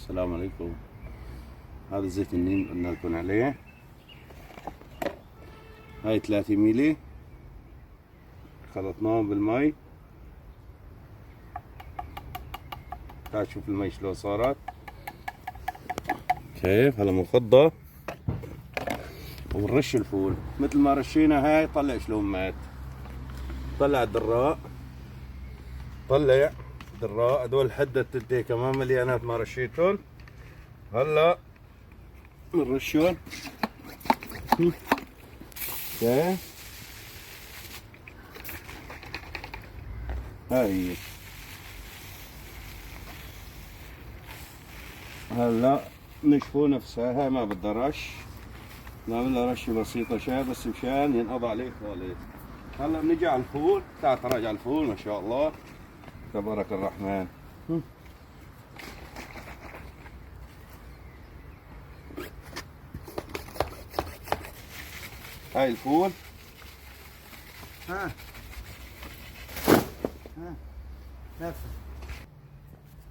السلام عليكم. هذا زيت النيم قلنا لكم عليه. هاي 3 ميلي خلطناهم بالمي. تعال شوف المي شلون صارت كيف. هلا منفضة. ونرش الفول مثل ما رشينا. هاي طلع شلون مات. طلع الدراء، طلع دراء. هذول حدة التدي كمان مليانات ما رشيتهم. هلا بنرشهم اوكي. هاي هي. هلا نشفوا نفسها. هاي ما بدها رش، نعمل لها رشه بسيطه شاي بس مشان ينقضى عليه خالص. هلا بنجي على الفول. تعال تراجع الفول ما شاء الله تبارك الرحمن. هاي الفول. ها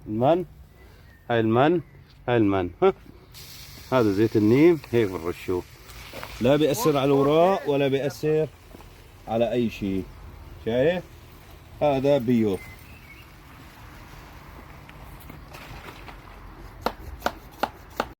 المن. هاي المن. هاي المن. هذا زيت النيم هيك بنرشه. لا بيأثر على الوراق ولا بيأثر على أي شيء. شايف؟ هذا بيو.